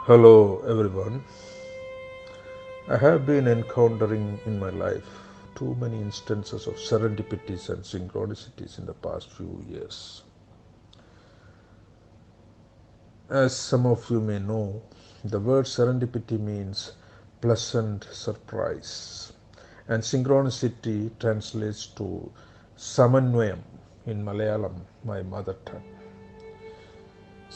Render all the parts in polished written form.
Hello everyone. I have been encountering in my life too many instances of serendipities and synchronicities in the past few years. As some of you may know, the word serendipity means pleasant surprise, and synchronicity translates to samanvayam in Malayalam, my mother tongue.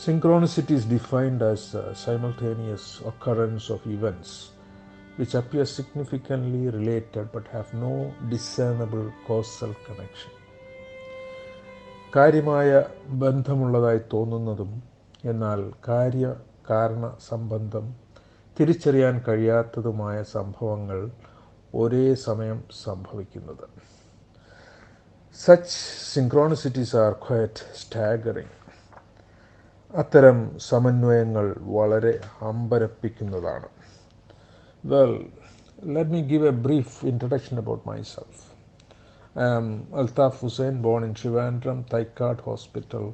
Synchronicity is defined as a simultaneous occurrence of events which appear significantly related but have no discernible causal connection. കാര്യമായ ബന്ധമുള്ളതായി തോന്നുന്നതും എന്നാൽ കാര്യകാരണ സംബന്ധം തിരിച്ചറിയാൻ കഴിയാത്തതുമായ സംഭവങ്ങൾ ഒരേ സമയം സംഭവിക്കുന്നത്. Such synchronicities are quite staggering. അത്തരം സമന്വയങ്ങൾ വളരെ അമ്പരപ്പിക്കുന്നതാണ്. Well, let me give a brief introduction about myself. I am Althaf Hussain, born in Trivandrum, Thaikad Hospital.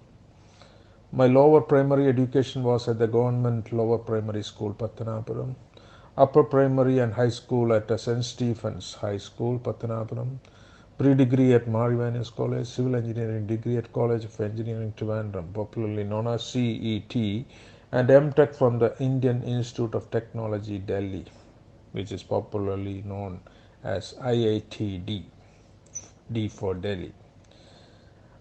My lower primary education was at the government lower primary school, Pattanapuram. Upper primary and high school at St. Stephen's High School, Pattanapuram. Pre-degree at Marivanis College, civil engineering degree at College of Engineering, Trivandrum, popularly known as CET, and M.Tech from the Indian Institute of Technology, Delhi, which is popularly known as IITD, D for Delhi.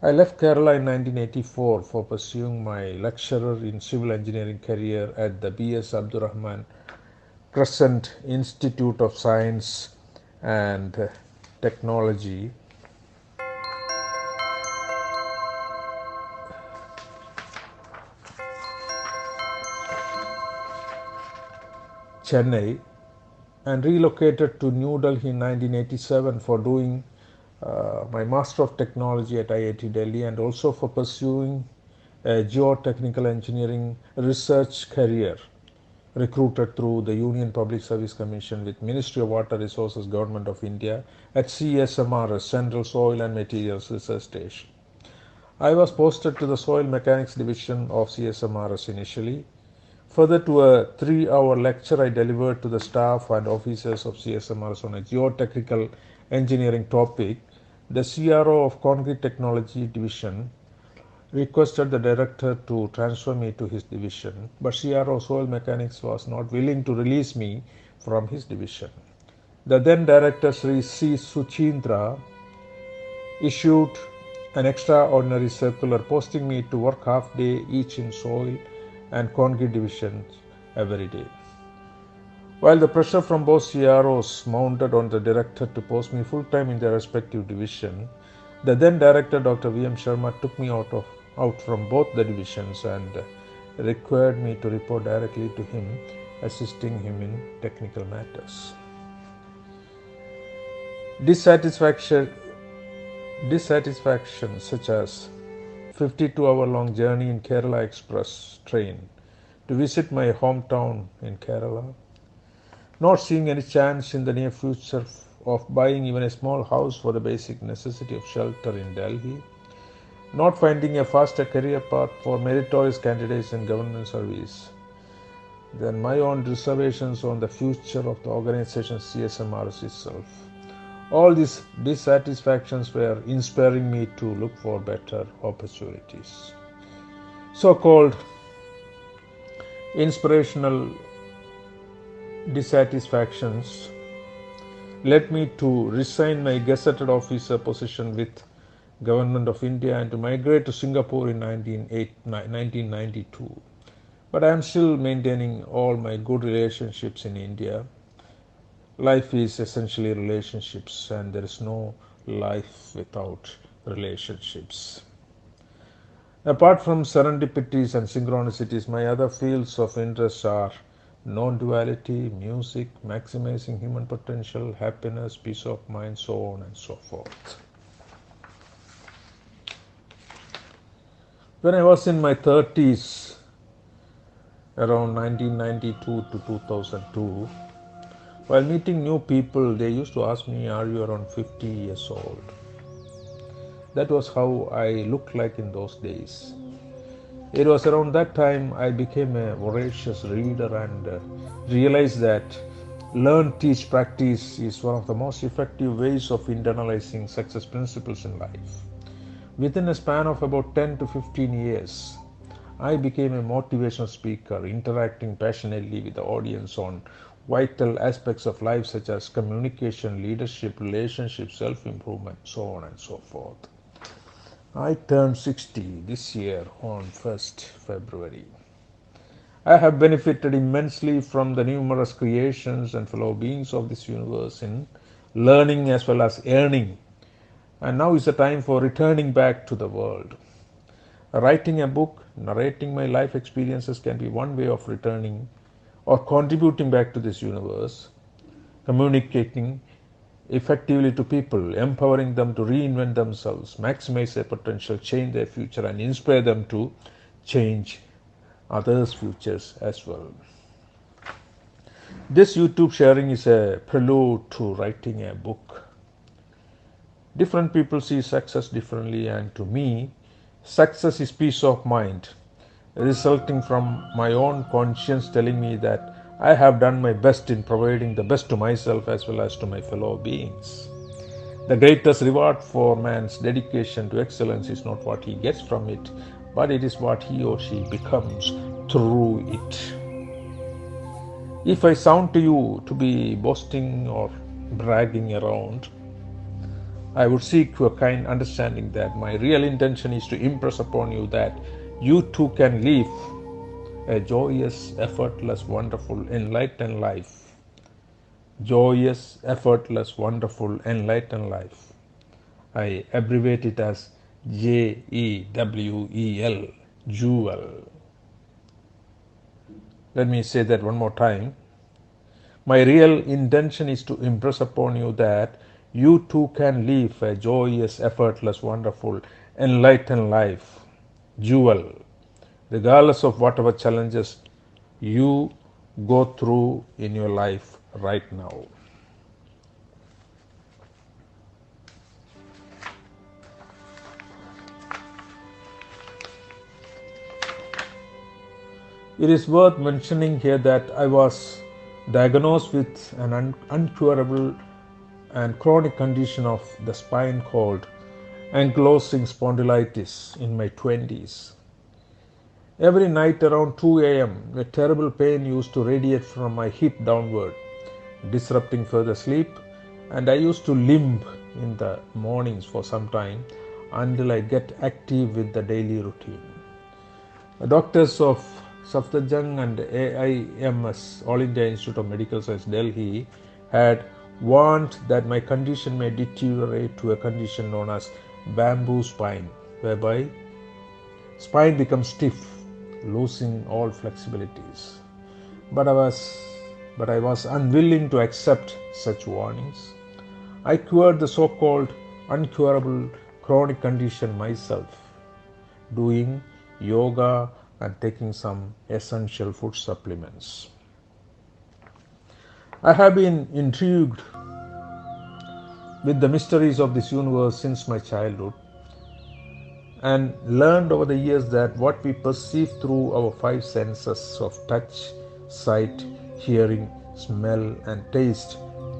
I left Kerala in 1984 for pursuing my lecturer in civil engineering career at the B.S. Abdurrahman Crescent Institute of Science and Technology, Chennai, and relocated to New Delhi in 1987 for doing my Master of Technology at IIT Delhi and also for pursuing a geotechnical engineering research career recruited through the Union Public Service Commission with Ministry of Water Resources, Government of India at CSMRS, Central Soil and Materials Research Station. I was posted to the Soil Mechanics Division of CSMRS initially. Further to a 3-hour lecture I delivered to the staff and officers of CSMRS on a geotechnical engineering topic, the CRO of Concrete Technology Division requested the director to transfer me to his division, but CRO Soil Mechanics was not willing to release me from his division. The then director Sri C. Suchindra issued an extraordinary circular posting me to work half day each in soil and concrete divisions every day. While the pressure from both CROs mounted on the director to post me full-time in their respective division, the then director Dr. V.M. Sharma took me out from both the divisions and required me to report directly to him, assisting him in technical matters. Dissatisfaction such as 52-hour-long journey in Kerala Express train to visit my hometown in Kerala, not seeing any chance in the near future of buying even a small house for the basic necessity of shelter in Delhi, not finding a faster career path for meritorious candidates in government service, then my own reservations on the future of the organization CSMRS itself. All these dissatisfactions were inspiring me to look for better opportunities. So-called inspirational dissatisfactions led me to resign my gazetted officer position with Government of India and to migrate to Singapore in 1992. But I am still maintaining all my good relationships in India. Life is essentially relationships, and there is no life without relationships. Apart from serendipities and synchronicities, my other fields of interest are non-duality, music, maximizing human potential, happiness, peace of mind, so on and so forth. When I was in my 30s, around 1992 to 2002, while meeting new people, they used to ask me, "Are you around 50 years old?" That was how I looked like in those days. It was around that time I became a voracious reader and realized that learn, teach, practice is one of the most effective ways of internalizing success principles in life. Within a span of about 10 to 15 years, I became a motivational speaker, interacting passionately with the audience on vital aspects of life such as communication, leadership, relationships, self improvement, so on and so forth. I turned 60 this year on 1st February. I have benefited immensely from the numerous creations and fellow beings of this universe in learning as well as earning. And now is the time for returning back to the world. Writing a book, narrating my life experiences can be one way of returning or contributing back to this universe, communicating effectively to people, empowering them to reinvent themselves, maximize their potential, change their future, and inspire them to change others' futures as well. This YouTube sharing is a prelude to writing a book. Different people see success differently, and to me, success is peace of mind, resulting from my own conscience telling me that I have done my best in providing the best to myself as well as to my fellow beings. The greatest reward for man's dedication to excellence is not what he gets from it, but it is what he or she becomes through it. If I sound to you to be boasting or bragging around, I would seek your kind understanding that my real intention is to impress upon you that you too can live a joyous, effortless, wonderful, enlightened life. Joyous, effortless, wonderful, enlightened life. I abbreviate it as JEWEL, Jewel. Let me say that one more time. My real intention is to impress upon you that you too can live a joyous, effortless, wonderful, enlightened life. Jewel. Regardless of whatever challenges you go through in your life right now. It is worth mentioning here that I was diagnosed with an uncurable and chronic condition of the spine called ankylosing spondylitis in my 20s. Every night around 2 a.m., a terrible pain used to radiate from my hip downward, disrupting further sleep, and I used to limp in the mornings for some time until I get active with the daily routine. The doctors of Safdarjung and AIMS, All India Institute of Medical Science, Delhi, had warned that my condition may deteriorate to a condition known as bamboo spine, whereby spine becomes stiff, losing all flexibilities. But I was unwilling to accept such warnings. I cured the so-called uncurable chronic condition myself, doing yoga and taking some essential food supplements. I have been intrigued with the mysteries of this universe since my childhood and learned over the years that what we perceive through our five senses of touch, sight, hearing, smell, and taste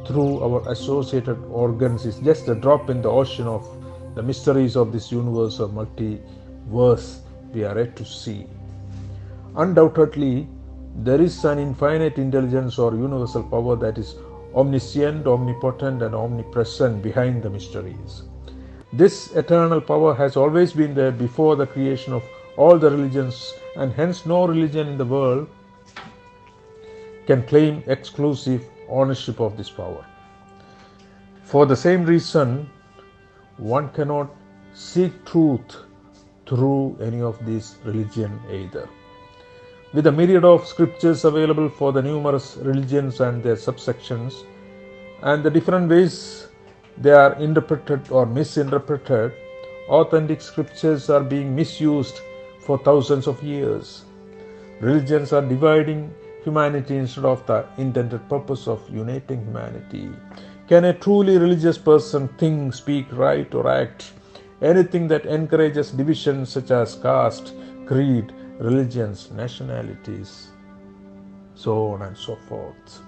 through our associated organs is just a drop in the ocean of the mysteries of this universe or multiverse we are yet to see. Undoubtedly, there is an infinite intelligence or universal power that is omniscient, omnipotent, and omnipresent behind the mysteries. This eternal power has always been there before the creation of all the religions, and hence no religion in the world can claim exclusive ownership of this power. For the same reason, one cannot seek truth through any of these religions either. With a myriad of scriptures available for the numerous religions and their subsections, and the different ways they are interpreted or misinterpreted, authentic scriptures are being misused for thousands of years. Religions are dividing humanity instead of the intended purpose of uniting humanity. Can a truly religious person think, speak, write, or act anything that encourages divisions such as caste, creed, religions, nationalities, so on and so forth.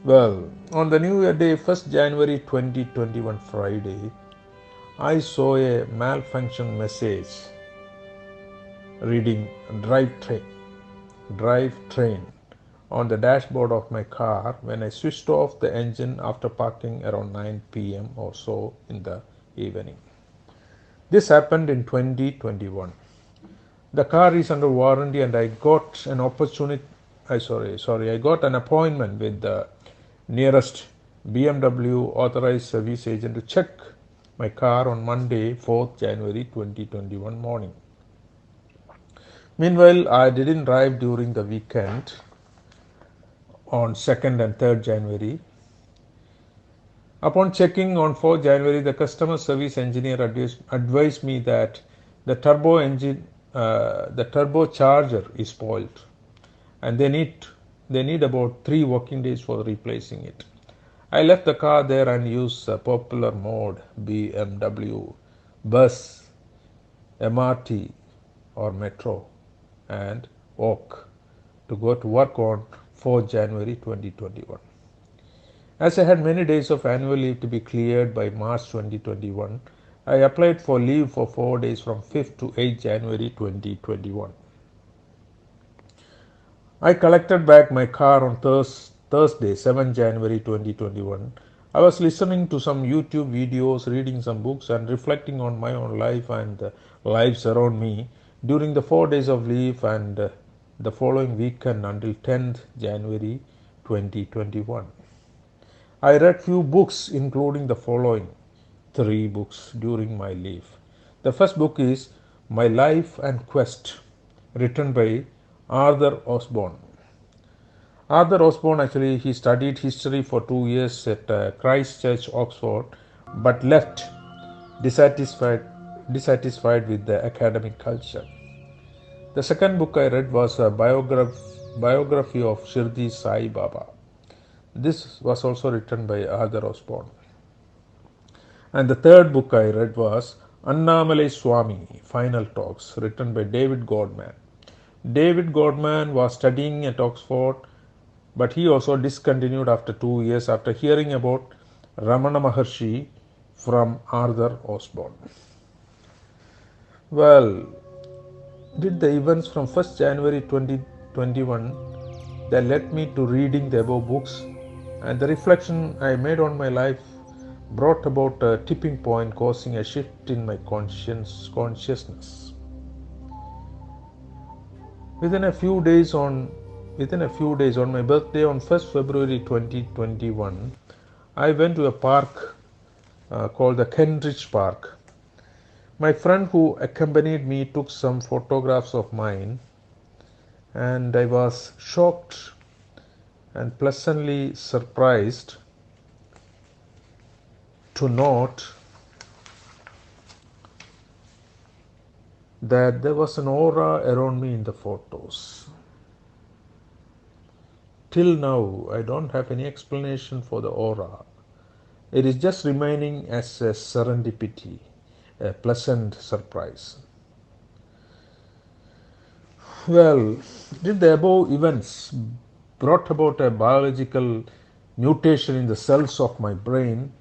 Well, on the New Year Day, 1st January 2021 Friday, I saw a malfunction message reading drive train on the dashboard of my car when I switched off the engine after parking around 9 p.m. or so in the evening. This happened in 2021. The car is under warranty and I got an opportunity. I got an appointment with the nearest BMW authorized service agent to check my car on Monday, 4th January 2021 morning. Meanwhile, I didn't drive during the weekend on 2nd and 3rd January. Upon checking on 4th January, the customer service engineer advised me that the turbocharger is spoiled and they need about 3 working days for replacing it. I left the car there and used a popular mode BMW, bus, MRT or metro and walk to go to work on 4th January 2021. As I had many days of annual leave to be cleared by March 2021, I applied for leave for 4 days from 5th to 8th January 2021. I collected back my car on Thursday, 7th January 2021. I was listening to some YouTube videos, reading some books and reflecting on my own life and the lives around me during the 4 days of leave and the following weekend until 10th January 2021. I read few books including the following 3 books during my leave. The first book is My Life and Quest, written by Arthur Osborne. Arthur Osborne actually he studied history for 2 years at Christ Church, Oxford, but left dissatisfied with the academic culture. The second book I read was a biography of Shirdi Sai Baba. This was also written by Arthur Osborne. And the third book I read was Annamalai Swami, Final Talks, written by David Godman. David Godman was studying at Oxford, but he also discontinued after 2 years after hearing about Ramana Maharshi from Arthur Osborne. Well, did the events from 1st January 2021 that led me to reading the above books and the reflection I made on my life brought about a tipping point causing a shift in my consciousness. Within a few days on my birthday on 1st February 2021, I went to a park called the Kentridge Park. My friend who accompanied me took some photographs of mine and I was shocked and pleasantly surprised to note that there was an aura around me in the photos. Till now, I don't have any explanation for the aura. It is just remaining as a serendipity, a pleasant surprise. Well, did the above events brought about a biological mutation in the cells of my brain?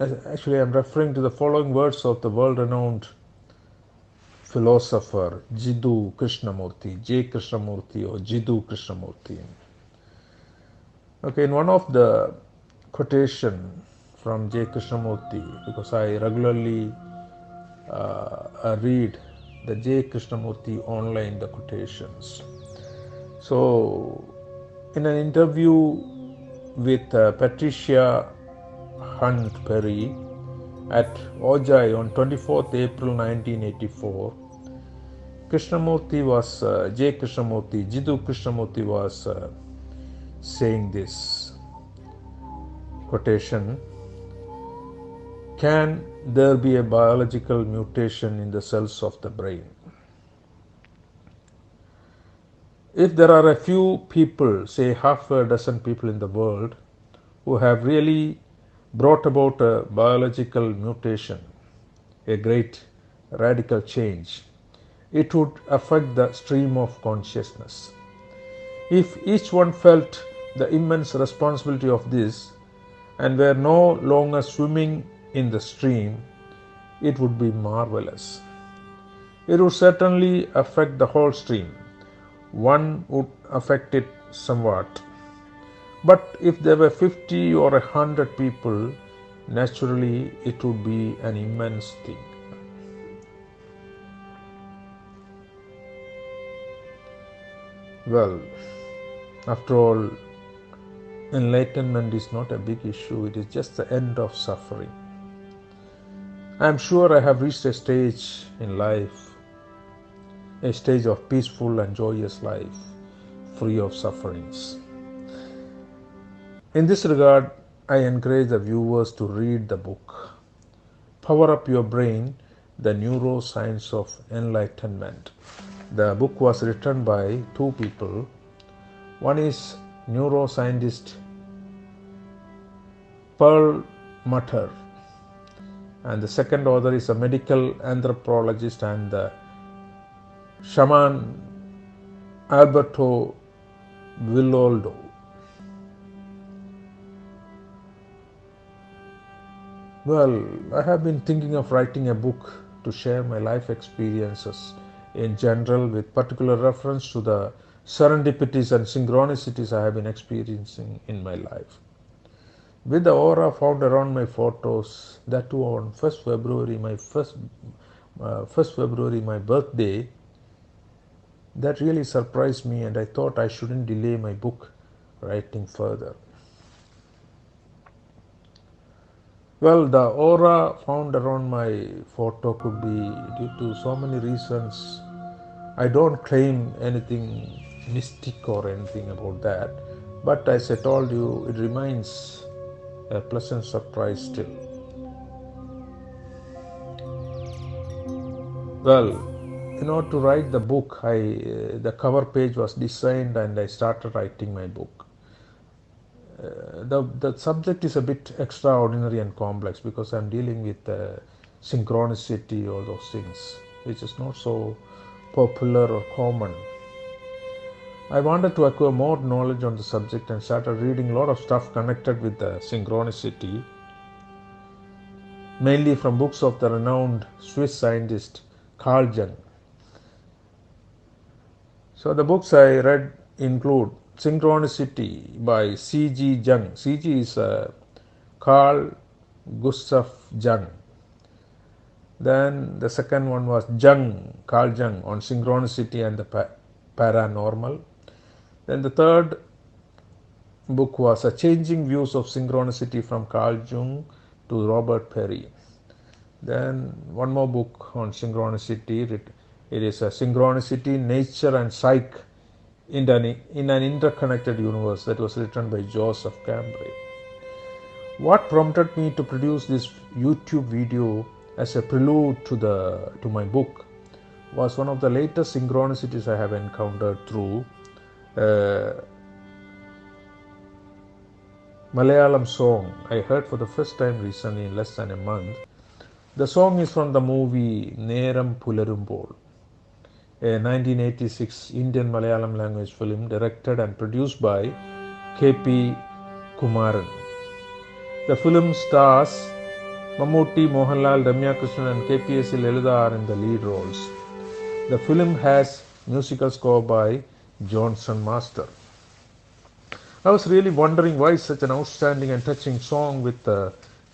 Actually, I'm referring to the following words of the world-renowned philosopher Jiddu Krishnamurti, J. Krishnamurti or Jiddu Krishnamurti. Okay, in one of the quotation from J. Krishnamurti, because I regularly read the J. Krishnamurti online, the quotations. So, in an interview with Patricia Hunt Perry at Ojai on 24th April 1984, Jiddu Krishnamurti was saying this quotation: can there be a biological mutation in the cells of the brain? If there are a few people, say half a dozen people in the world, who have really brought about a biological mutation, a great radical change. It would affect the stream of consciousness. If each one felt the immense responsibility of this and were no longer swimming in the stream, it would be marvelous. It would certainly affect the whole stream. One would affect it somewhat. But if there were 50 or 100 people, naturally it would be an immense thing. Well, after all, enlightenment is not a big issue, it is just the end of suffering. I am sure I have reached a stage in life, a stage of peaceful and joyous life, free of sufferings. In this regard, I encourage the viewers to read the book, Power Up Your Brain, The Neuroscience of Enlightenment. The book was written by two people. One is neuroscientist Pearl Mutter, and the second author is a medical anthropologist and the shaman Alberto Villoldo. Well, I have been thinking of writing a book to share my life experiences in general with particular reference to the serendipities and synchronicities I have been experiencing in my life. With the aura found around my photos, that too on 1st February, my birthday, that really surprised me, and I thought I shouldn't delay my book writing further. Well, the aura found around my photo could be due to so many reasons. I don't claim anything mystic or anything about that, but as I told you, it remains a pleasant surprise still. Well, in order to write the book, the cover page was designed and I started writing my book. The subject is a bit extraordinary and complex because I'm dealing with synchronicity, all those things, which is not so popular or common. I wanted to acquire more knowledge on the subject and started reading a lot of stuff connected with the synchronicity, mainly from books of the renowned Swiss scientist Carl Jung. So the books I read include Synchronicity by C.G. Jung. C.G. is Carl Gustav Jung. Then the second one was Carl Jung on synchronicity and the paranormal. Then the third book was A Changing Views of Synchronicity from Carl Jung to Robert Perry. Then one more book on synchronicity. It is a Synchronicity, Nature and Psyche in an Interconnected Universe, that was written by Joseph Cambray. What prompted me to produce this YouTube video as a prelude to my book was one of the latest synchronicities I have encountered through Malayalam song I heard for the first time recently in less than a month. The song is from the movie Neram Pularumbol, a 1986 Indian Malayalam language film directed and produced by K.P. Kumaran. The film stars Mammootty, Mohanlal, Ramya Krishnan and K.P.S. Lalitha are in the lead roles. The film has musical score by Johnson Master. I was really wondering why such an outstanding and touching song with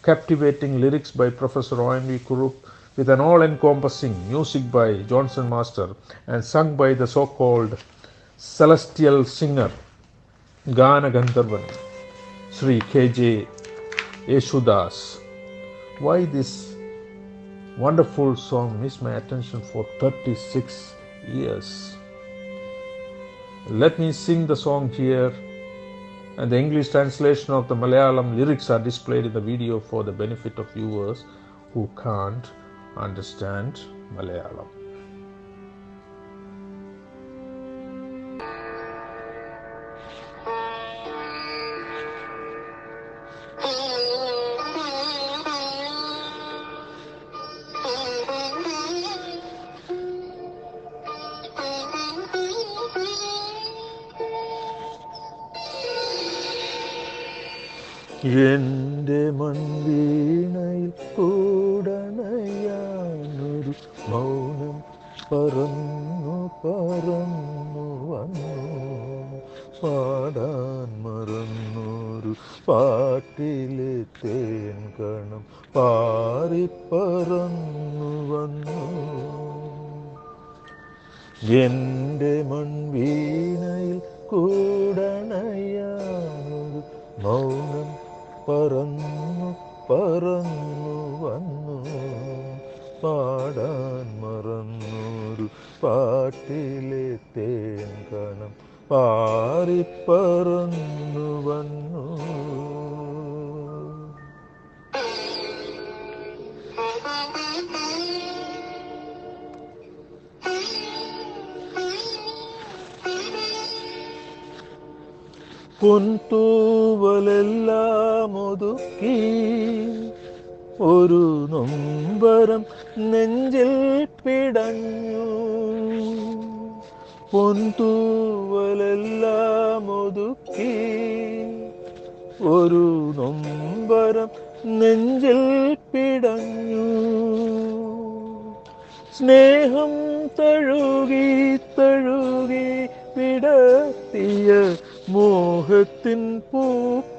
captivating lyrics by Prof.ONV Kurup, with an all-encompassing music by Johnson Master and sung by the so-called celestial singer Gana Gandharvan Sri K.J. Yesudas. Why this wonderful song missed my attention for 36 years? Let me sing the song here, and the English translation of the Malayalam lyrics are displayed in the video for the benefit of viewers who can't understand Malayalam. എൻ്റെ മൺവീണയിൽ കൂടണയാനൊരു മൗനം പറന്നു പറന്നു വന്നു പാടാൻ മറന്നൊരു പാട്ടിലെ തേൻ കണം പാറിപ്പറന്നു വന്നു എൻ്റെ മൺവീണയിൽ കൂടണയാനൊരു മൗനം പറന്നു പറന്നു വന്നു പാടാൻ മറന്നൊരു പാട്ടിലെ തേൻ കണം പാറിപ്പറന്നു വന്നു. പൊൻതൂവലെല്ലാം ഒതുക്കി ഒരു നൊമ്പരം നെഞ്ചിൽ പിടഞ്ഞു പൊൻതൂവലെല്ലാം ഒതുക്കി ഒരു നൊമ്പരം നെഞ്ചിൽ പിടഞ്ഞു സ്നേഹം തഴുകി തഴുകി വിടർത്തിയ മോഹത്തിൻ പൂക്കളുലഞ്ഞു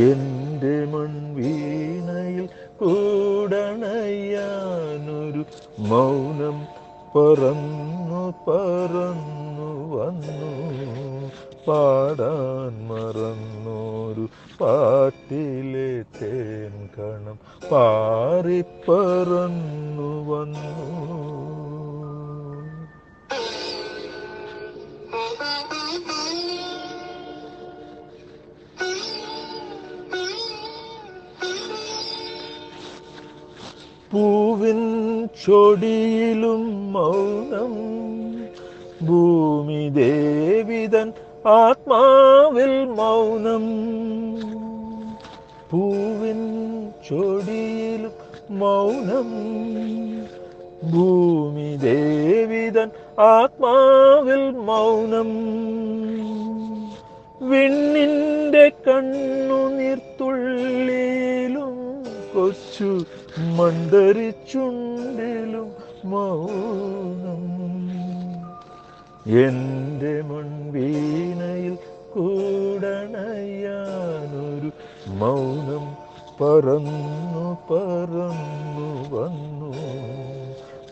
എൻ്റെ മൺവീണയിൽ കൂടണയാനൊരു മൗനം പറന്നു പറന്നു വന്നു പാടാൻ മറന്നൊരു പാട്ടിലെ തേൻ കണം പാറിപ്പറന്നു വന്നു. പൂവിൻ ചൊടിയിലും മൗനം ഭൂമി ദേവിതൻ ആത്മാവിൽ മൗനം പൂവിൻ ചൊടിയിലും മൗനം ഭൂമി ദേവിതൻ ആത്മാവിൽ മൗനം വിണ്ണിൻ്റെ കണ്ണുനീർത്തുള്ളിയിലും കൊച്ചു മണ്ടരിച്ചുണ്ടിലും മൗനം എൻ്റെ മൺവീണയിൽ കൂടണയാനൊരു മൗനം പറന്നു പറന്നു വന്നു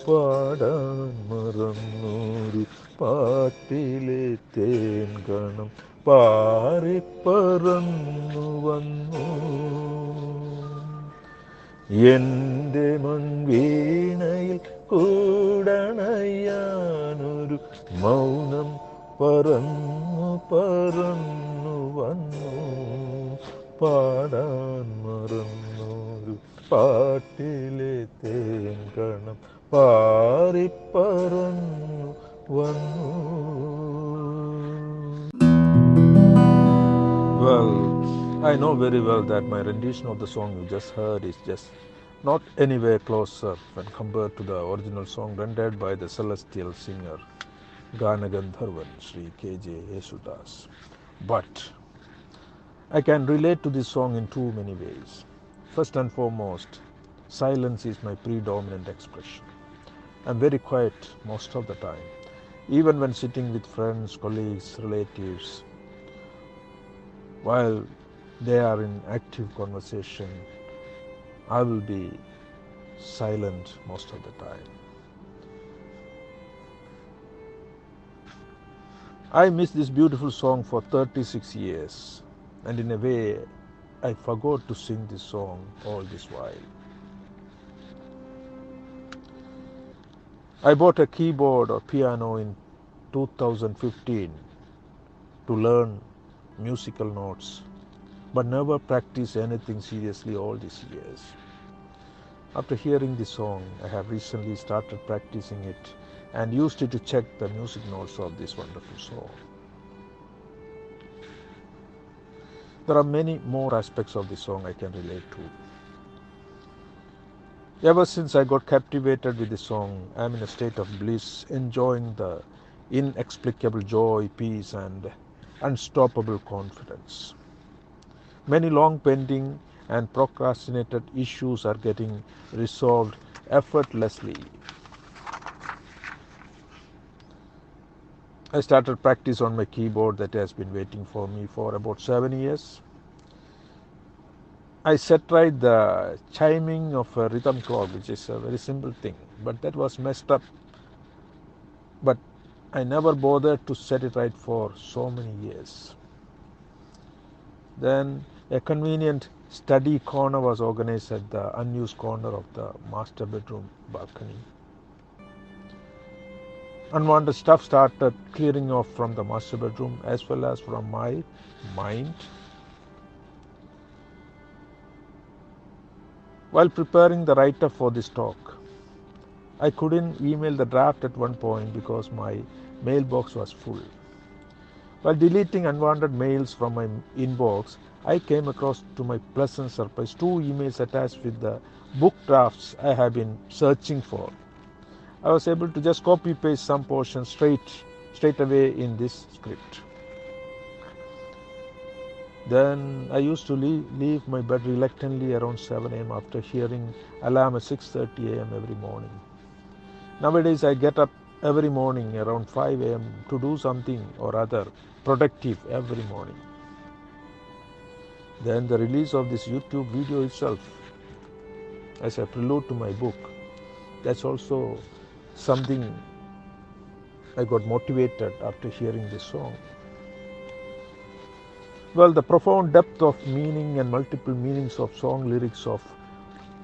പാടാൻ മറന്നൊരു പാട്ടിലെ തേൻ കണം പാറിപ്പറന്നു വന്നു എൻ്റെ മൺവീണയിൽ കൂടണയാനൊരു മൗനം പറന്നു പറന്നു വന്നു പാടാൻ മറന്നൊരു പാട്ടിലെ തേൻ കണം പാറിപ്പറന്നു വന്നു. Well, I know very well that my rendition of the song you just heard is just not anywhere closer when compared to the original song rendered by the celestial singer Ganagandharvan Sri K.J. Yesudas. But I can relate to this song in too many ways. First and foremost, silence is my predominant expression. I'm very quiet most of the time. Even when sitting with friends, colleagues, relatives, while they are in active conversation, I will be silent most of the time. I missed this beautiful song for 36 years, and in a way, I forgot to sing this song all this while. I bought a keyboard or piano in 2015 to learn musical notes, but never practiced anything seriously all these years. After hearing this song, I have recently started practicing it and used it to check the music notes of this wonderful song. There are many more aspects of this song I can relate to. Ever since I got captivated with this song, I am in a state of bliss, enjoying the inexplicable joy, peace and unstoppable confidence. Many long pending and procrastinated issues are getting resolved effortlessly. I started practice on my keyboard that has been waiting for me for about 7 years. I set right the chiming of a rhythm clock, which is a very simple thing, but that was messed up. But I never bothered to set it right for so many years. Then a convenient study corner was organized at the unused corner of the master bedroom balcony. Unwanted stuff started clearing off from the master bedroom as well as from my mind. While preparing the write-up for this talk, I couldn't email the draft at one point because my mailbox was full. While deleting unwanted mails from my inbox, I came across, to my pleasant surprise, 2 emails attached with the book drafts I have been searching for. I was able to just copy paste some portions straight away in this script. Then I used to leave my bed reluctantly around 7 a.m. after hearing alarm at 6:30 a.m. every morning. Nowadays I get up every morning around 5 a.m. to do something or other productive every morning. Then the release of this YouTube video itself as a prelude to my book, that's also something I got motivated after hearing this song. Well, the profound depth of meaning and multiple meanings of song lyrics of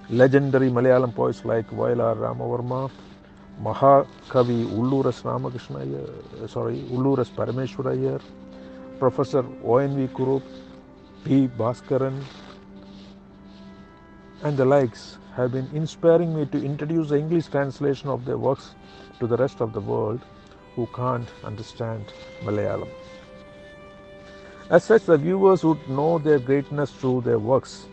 legendary Malayalam poets like Vayalar Ramavarma, Mahakavi Ulloor Parameswara Iyer, Prof.ONV Kurup, P. Bhaskaran, and the likes have been inspiring me to introduce the English translation of their works to the rest of the world who can't understand Malayalam. As such, the viewers would know their greatness through their works,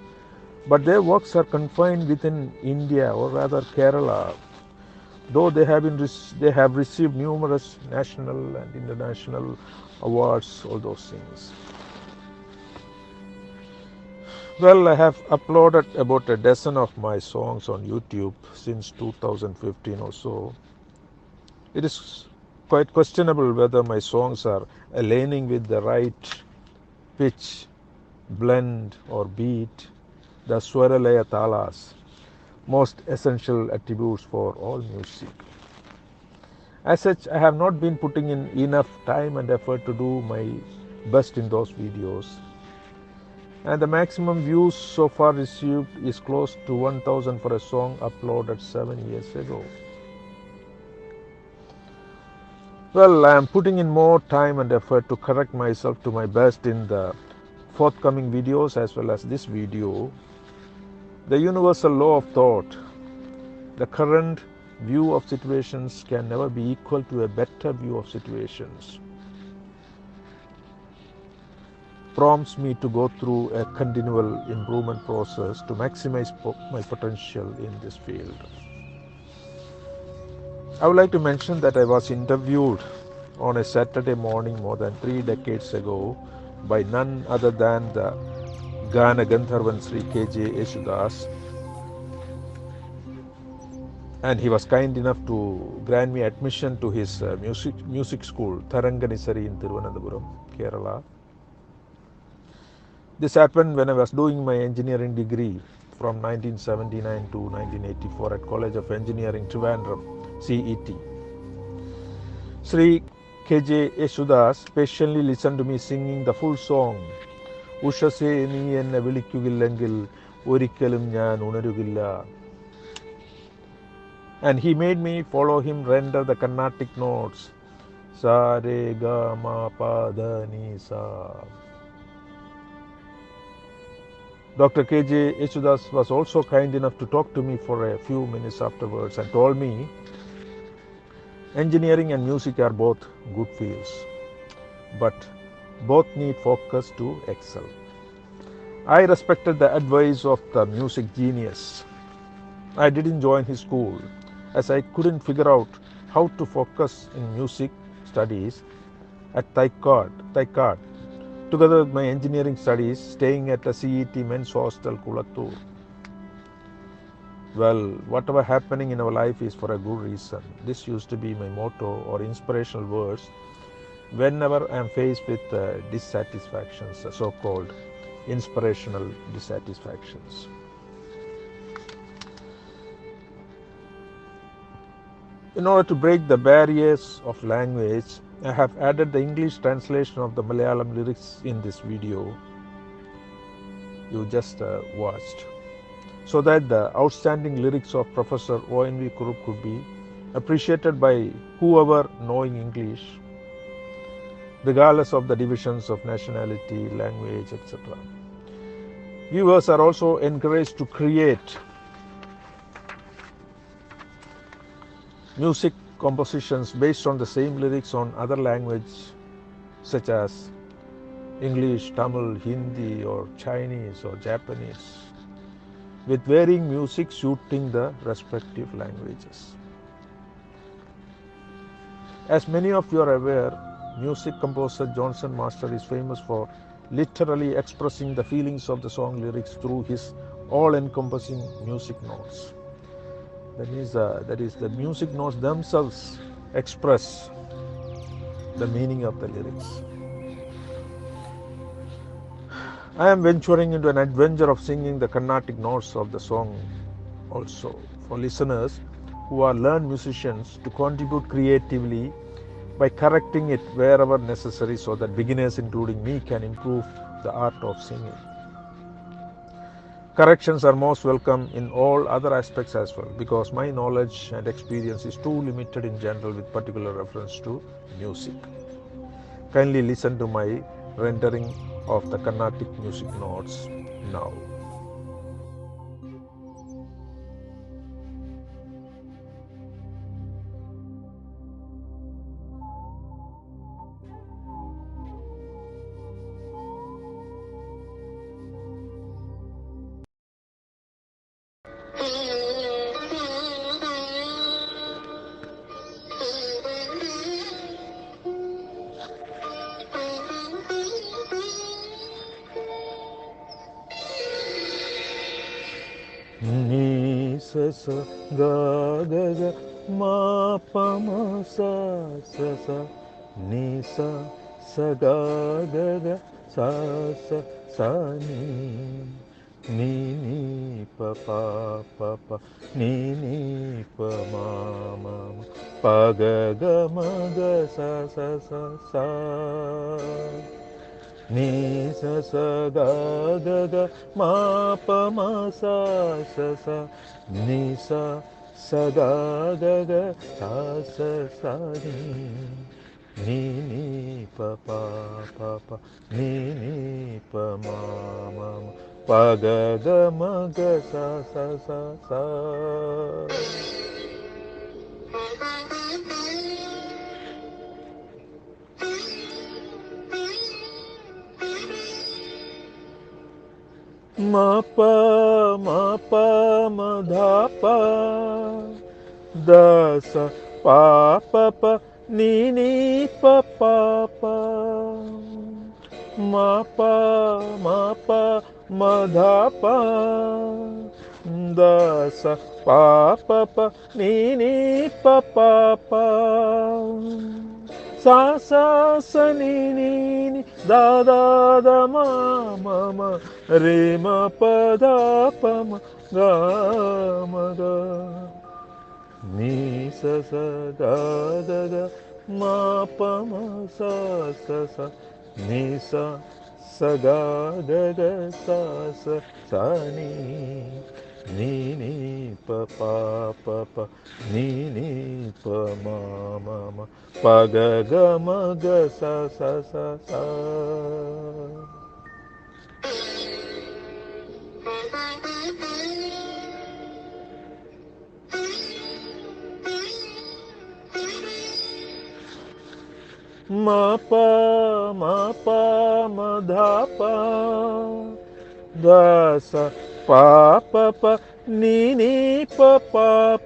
but their works are confined within India, or rather Kerala, though they have received numerous national and international awards, all those things. Well, I have uploaded about a dozen of my songs on YouTube since 2015 or so. It is quite questionable whether my songs are aligning with the right pitch, blend or beat, the Swaralaya Talas, most essential attributes for all music. As such, I have not been putting in enough time and effort to do my best in those videos. And the maximum views so far received is close to 1000 for a song uploaded 7 years ago. Well, I am putting in more time and effort to correct myself to my best in the forthcoming videos as well as this video. The universal law of thought, the current view of situations can never be equal to a better view of situations, prompts me to go through a continual improvement process to maximize my potential in this field. I would like to mention that I was interviewed on a Saturday morning more than 3 decades ago by none other than the Gana Gandharvan Sri K.J. Yesudas, and he was kind enough to grant me admission to his music school, Tharanganisari in Thiruvananthapuram, Kerala. This happened when I was doing my engineering degree from 1979 to 1984 at College of Engineering, Trivandrum, CET. Sri K.J. Yesudas patiently listened to me singing the full song, Ushase nee enne vilikukillengil orikkalum njan unarugilla. And he made me follow him render the Carnatic notes, Sa re ga ma pa da ni sa. Dr. K.J. Yesudas was also kind enough to talk to me for a few minutes afterwards and told me, engineering and music are both good fields, but both need focus to excel. I respected the advice of the music genius. I didn't join his school as I couldn't figure out how to focus in music studies at Thaikad, together with my engineering studies, staying at a CET men's hostel, Kulattur. Well, whatever happening in our life is for a good reason. This used to be my motto or inspirational words whenever I am faced with dissatisfactions, so-called inspirational dissatisfactions. In order to break the barriers of language, I have added the English translation of the Malayalam lyrics in this video you just watched, so that the outstanding lyrics of Professor ONV Kurup could be appreciated by whoever knowing English, regardless of the divisions of nationality, language, etc. Viewers are also encouraged to create music compositions based on the same lyrics on other languages such as English, Tamil, Hindi or Chinese or Japanese, with varying music suiting the respective languages. As many of you are aware, music composer Johnson Master is famous for literally expressing the feelings of the song lyrics through his all-encompassing music notes. That is, the music notes themselves express the meaning of the lyrics. I am venturing into an adventure of singing the Carnatic notes of the song also, for listeners who are learned musicians to contribute creatively by correcting it wherever necessary, so that beginners including me can improve the art of singing. Corrections are most welcome in all other aspects as well, because my knowledge and experience is too limited in general with particular reference to music. Kindly listen to my rendering of the Carnatic music notes now. Ni sa sa ga ga ga ma pa ma sa ni sa ga ga ga sa ni pa pa ni pa ma pa ga ga ma ga sa ni sa ga ga ga ma pa ma sa ni sa ga ga ga sa ni pa pa ni pa ma pa ga ga ma ga sa. Ma pa ma dha pa da sa pa pa ni pa pa ma pa ma dha pa da sa pa pa ni pa pa sa ni da ma re ma pa da pa ma ga ni sa ga ga ma pa ma sa ni sa ga ga ga sa ni pa pa ni pa ma pa ga ga ma ga sa ma pa ma dha pa da sa pa pa ni pa pa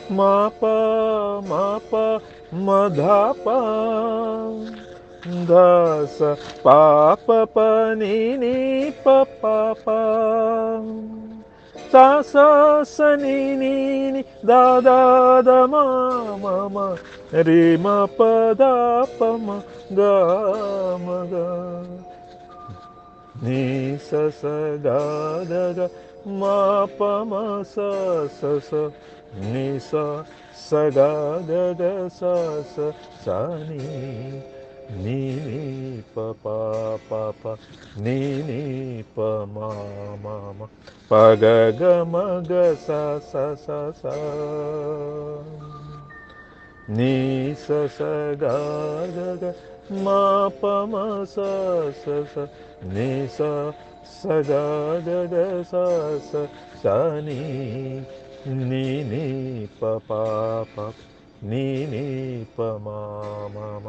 ma pa ma dha pa da sa pa pa pa ni ni pa pa pa sa sa sa ni da da da ma ma re ma pa da pa ma ga ma ga ni sa sa ga da ga ma pa ma sa sa sa ni sa sa ga da ga sa sa sa ni pa pa pa pa ni pa ma pa ga ga ma ga sa sa sa sa ni sa sa ga ga ga ma pa ma sa sa sa ni sa sa ga ga ga sa sa sa ni pa pa pa ni pa ma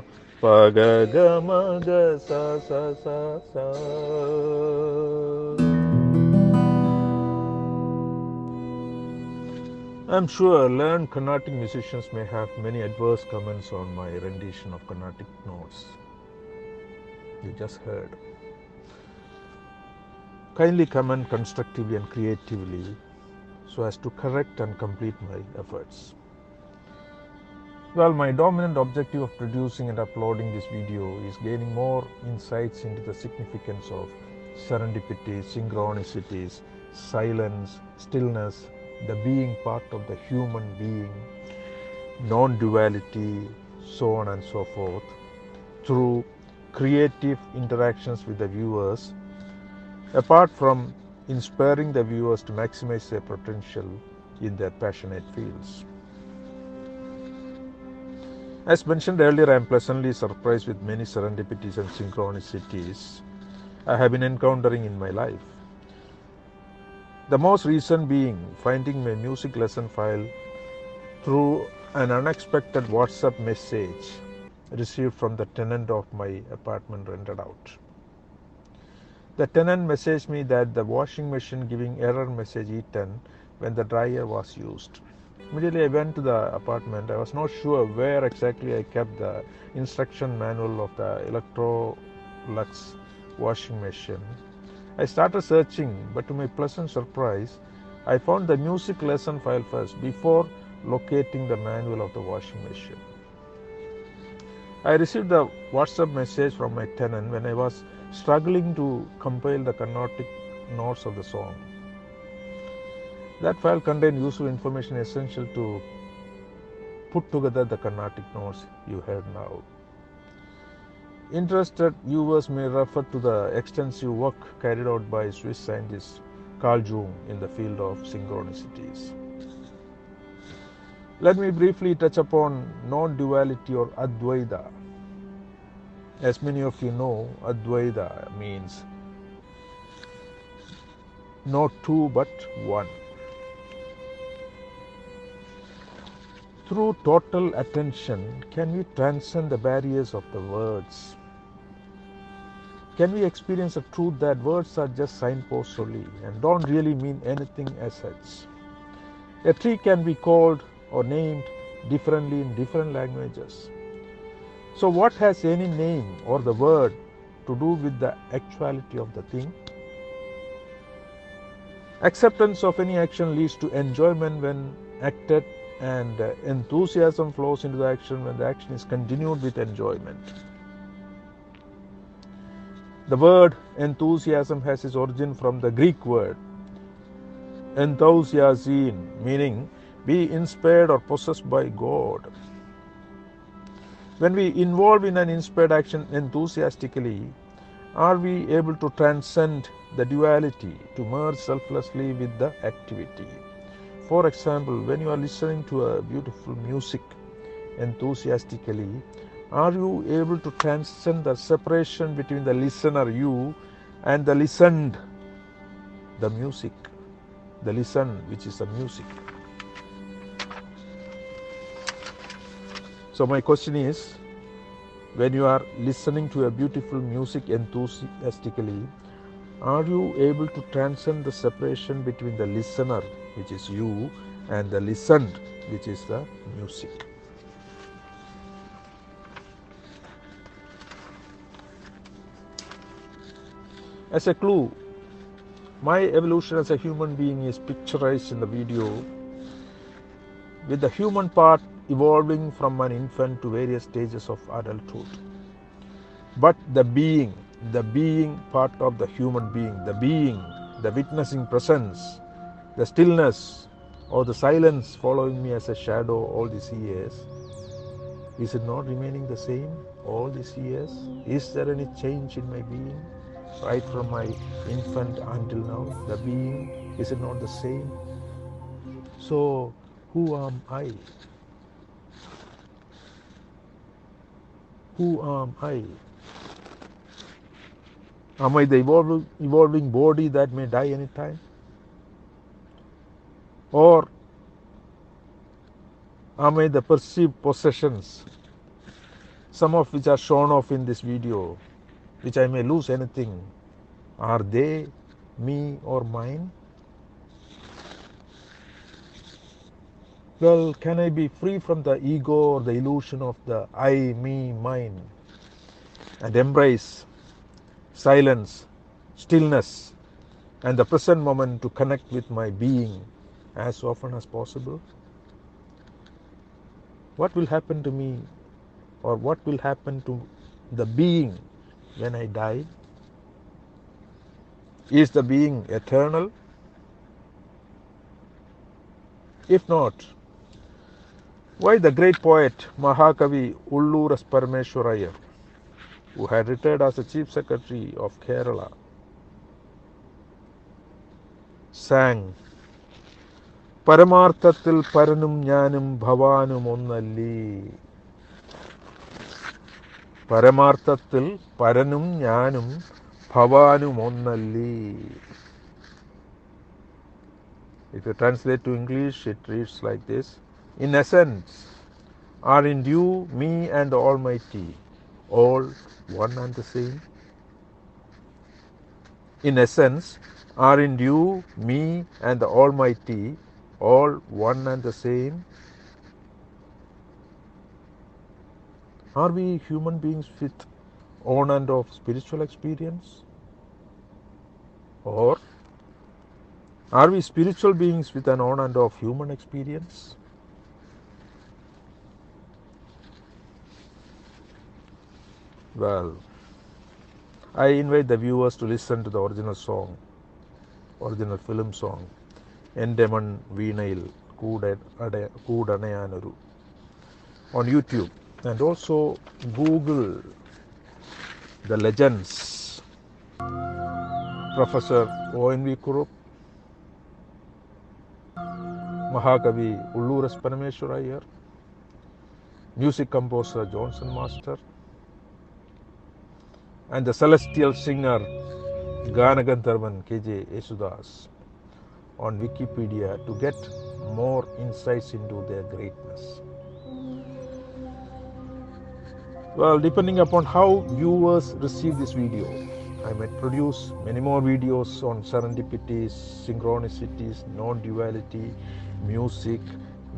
pa ga ga ma ga sa sa sa sa. I'm sure learned Carnatic musicians may have many adverse comments on my rendition of Carnatic notes. You just heard. Kindly comment constructively and creatively so as to correct and complete my efforts. Well, my dominant objective of producing and uploading this video is gaining more insights into the significance of serendipities, synchronicities, silence, stillness, the being part of the human being, non-duality, so on and so forth, through creative interactions with the viewers, apart from inspiring the viewers to maximize their potential in their passionate fields. As mentioned earlier, I am pleasantly surprised with many serendipities and synchronicities I have been encountering in my life. The most recent being finding my music lesson file through an unexpected WhatsApp message received from the tenant of my apartment rented out. The tenant messaged me that the washing machine giving error message E10 when the dryer was used. Immediately I went to the apartment. I was not sure where exactly I kept the instruction manual of the Electrolux washing machine. I started searching, but to my pleasant surprise, I found the music lesson file first before locating the manual of the washing machine. I received the WhatsApp message from my tenant when I was struggling to compile the Carnatic notes of the song. That file contained useful information essential to put together the Carnatic notes you heard now. Interested viewers may refer to the extensive work carried out by Swiss scientist Carl Jung in the field of synchronicities. Let me briefly touch upon non-duality or Advaita. As many of you know, Advaita means not two but one. Through total attention, can we transcend the barriers of the words? Can we experience a truth that words are just signposts only and don't really mean anything as such? A tree can be called or named differently in different languages. So what has any name or the word to do with the actuality of the thing? Acceptance of any action leads to enjoyment when acted, and enthusiasm flows into the action when the action is continued with enjoyment. The word enthusiasm has its origin from the Greek word enthusiasin, meaning be inspired or possessed by God. When we involve in an inspired action enthusiastically, are we able to transcend the duality, to merge selflessly with the activity? For example, when you are listening to a beautiful music enthusiastically, are you able to transcend the separation between the listener, you, and the listened, the music, the listen, which is the music? So my question is, when you are listening to a beautiful music enthusiastically, are you able to transcend the separation between the listener, which is you, and the listened, which is the music? As a clue, my evolution as a human being is picturized in the video with the human part evolving from an infant to various stages of adulthood. But the being part of the human being, the witnessing presence, the stillness or the silence following me as a shadow all these years, is it not remaining the same all these years? Is there any change in my being right from my infant until now? The being, is it not the same? So who am I? Who am I? Am I the evolving body that may die anytime? Or am I the perceived possessions, some of which are shown off in this video, which I may lose anything? Are they me or mine? Well, can I be free from the ego or the illusion of the I, me, mine, and embrace silence, stillness, and the present moment to connect with my being as often as possible? What will happen to me, or what will happen to the being when I die? Is the being eternal? If not, why the great poet Mahakavi Ulloor Parameswara, who had retired as the Chief Secretary of Kerala, sang, Paramarthathil Paranum Jnanum Bhavanum Onnalli. Paramarthathil Paranum Jnanum Bhavanum Onnalli. If you translate to English, it reads like this. In essence, are in you, me and the Almighty, all one and the same? In essence, are in you, me and the Almighty, all one and the same? Are we human beings with on and off spiritual experience? Or are we spiritual beings with an on and off human experience? Well, I invite the viewers to listen to the original song, original film song, Enteman Veenayil, Koodanayanaru, on YouTube, and also Google the legends, Prof.ONV Kurup, Mahakavi Ulloor Parameswara Iyer, music composer Johnson Master, and the celestial singer Ganagandharvan K.J. Yesudas on Wikipedia to get more insights into their greatness. Well, depending upon how viewers receive this video, I might produce many more videos on Serendipities, Synchronicities, Non-Duality, music,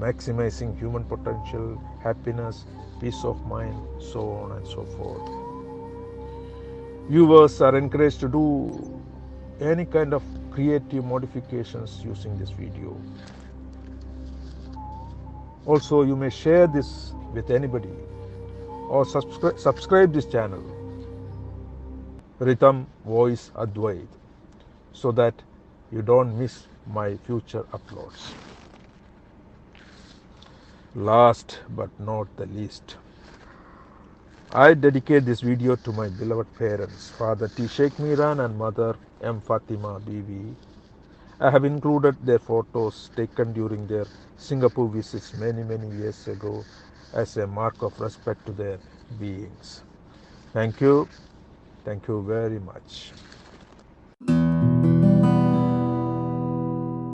maximizing human potential, happiness, peace of mind, so on and so forth. Viewers are encouraged to do any kind of creative modifications using this video. Also, you may share this with anybody or subscribe this channel, Rhythm Voice Advait, so that you don't miss my future uploads. Last but not the least, I dedicate this video to my beloved parents, Father T. Sheikh Miran and Mother M. Fatima Bibi. I have included their photos taken during their Singapore visits many years ago as a mark of respect to their beings. Thank you very much.